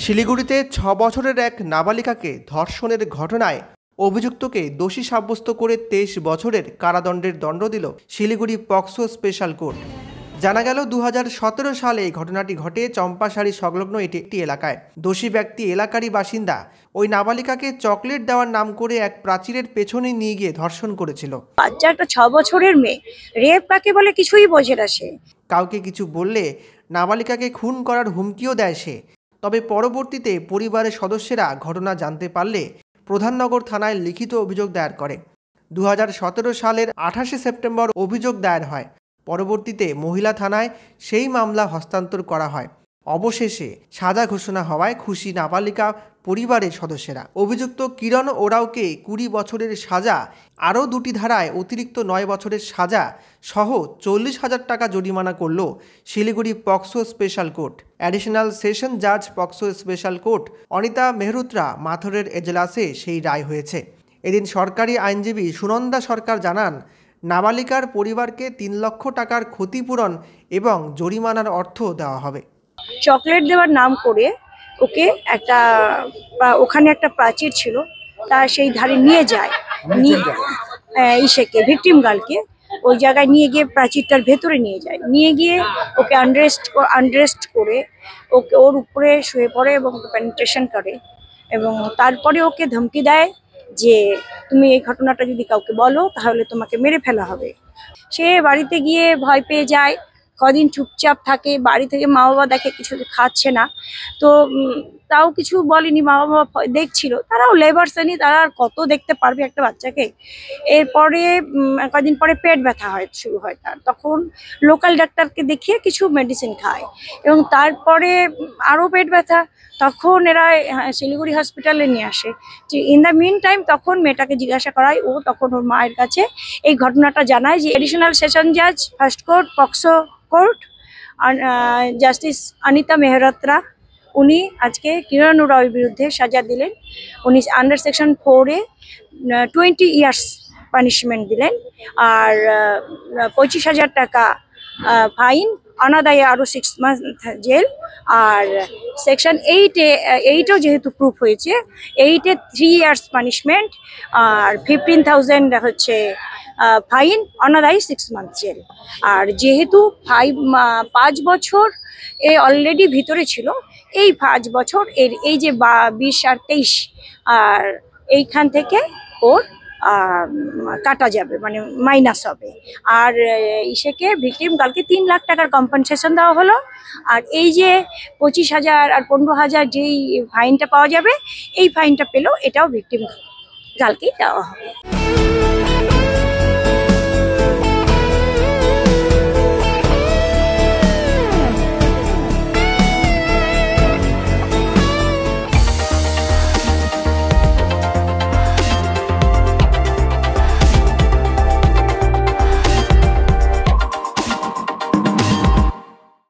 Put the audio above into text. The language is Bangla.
শিলিগুড়িতে ৬ বছরের এক নাবালিকাকে ধর্ষণের ঘটনায় অভিযুক্তকে দোষী সাব্যস্ত করে ২৩ বছরের কারাদণ্ডের দণ্ড দিল শিলিগুড়ি পক্সো স্পেশাল কোর্ট। জানা গেল ২০১৭ সালে এই ঘটনাটি ঘটে চম্পাশাড়ি সংলগ্ন একটি এলাকায়। দোষী ব্যক্তি এলাকারই বাসিন্দা। ওই নাবালিকাকে চকলেট দেওয়ার নাম করে এক প্রাচীরের পেছনে নিয়ে গিয়ে ধর্ষণ করেছিল। বাচ্চা একটা ৬ বছরের মেয়ে, রেপ কাকে বলে কিছুই বোঝে না সে। কাউকে কিছু বললে নাবালিকাকে খুন করার হুমকিও দেয় সে। তবে পরবর্তীতে পরিবারের সদস্যরা ঘটনা জানতে পারলে প্রধাননগর থানায় লিখিত অভিযোগ দায়ের করে। ২০১৭ সালের ২৮শে সেপ্টেম্বর অভিযোগ দায়ের হয়। পরবর্তীতে মহিলা থানায় সেই মামলা হস্তান্তর করা হয়। অবশেষে সাজা ঘোষণা হওয়ায় খুশি নাবালিকা পরিবারের সদস্যরা। অভিযুক্ত কিরণ ওরাওকে ২০ বছরের সাজা, আরও ২টি ধারায় অতিরিক্ত ৯ বছরের সাজা সহ ৪০,০০০ টাকা জরিমানা করল Siliguri POCSO special court. Additional session জাজ পক্সো স্পেশাল কোর্ট অনিতা মেহরুত্রা মাথরের এজলাসে সেই রায় হয়েছে। এদিন সরকারি আইনজীবী সুনন্দা সরকার জানান, নাবালিকার পরিবারকে ৩ লক্ষ টাকার ক্ষতিপূরণ এবং জরিমানার অর্থ দেওয়া হবে। চকলেট দেওয়ার নাম করে ওকে ওখানে একটা প্রাচীর ছিল, তা সেই ধারে নিয়ে যায়, ইসেকে ভিকটিম গার্লকে ওই জায়গায় নিয়ে গিয়ে প্রাচীরটার ভেতরে নিয়ে গিয়ে ওকে আনড্রেস্ট করে ওর উপরে শুয়ে পড়ে এবং পেনিট্রেশন করে এবং তারপরে ওকে ধমকি দেয় যে তুমি এই ঘটনাটা যদি কাউকে বলো তাহলে তোমাকে মেরে ফেলা হবে। সে বাড়িতে গিয়ে ভয় পেয়ে যায়, কদিন চুপচাপ থাকে। বাড়ি থেকে মা বাবা দেখে কিছু খাচ্ছে না, তো তাও কিছু বলেনি। মা বাবা দেখছিল, তারাও লেবার শ্রেণী, তারা আর কত দেখতে পারবে একটা বাচ্চাকে। এরপরে কদিন পরে পেট ব্যথা শুরু হয় তার, তখন লোকাল ডাক্তারকে দেখিয়ে কিছু মেডিসিন খায় এবং তারপরে আরও পেট ব্যথা, তখন এরা শিলিগুড়ি হসপিটালে নিয়ে আসে। ইন দ্য মিন টাইম তখন মেয়েটাকে জিজ্ঞাসা করায়, ও তখন ওর মায়ের কাছে এই ঘটনাটা জানায় যে এডিশনাল সেশন জাজ first court POCSO court justice Anita Mehrotra উনি আজকে কিরণ ওরাওয়ের বিরুদ্ধে সাজা দিলেন। উনি আন্ডার সেকশন 4-এ 20 ইয়ার্স পানিশমেন্ট দিলেন আর 25,000 টাকা ফাইন, অনাদায়ে আরও 6 মান্থ জেল। আর সেকশন 8-এও যেহেতু প্রুফ হয়েছে, 8-এ 3 ইয়ার্স পানিশমেন্ট আর 15,000 হচ্ছে ফাইন, অনাদায়ে 6 মান্থ জেল। আর যেহেতু 5 বছর এ অলরেডি ভিতরে ছিল, এই 5 বছর এই যে 20 আর 23 আর এইখান থেকে ওর কাটা যাবে, মানে মাইনাস হবে। আর ইসেকে ভিকটিম গার্লকে 3 লাখ টাকার কম্পেনসেশন দেওয়া হলো। আর এই যে 25,000 আর 15,000 যেই ফাইনটা পাওয়া যাবে, এই ফাইনটা পেলেও এটাও ভিকটিম গার্লকেই দেওয়া হবে।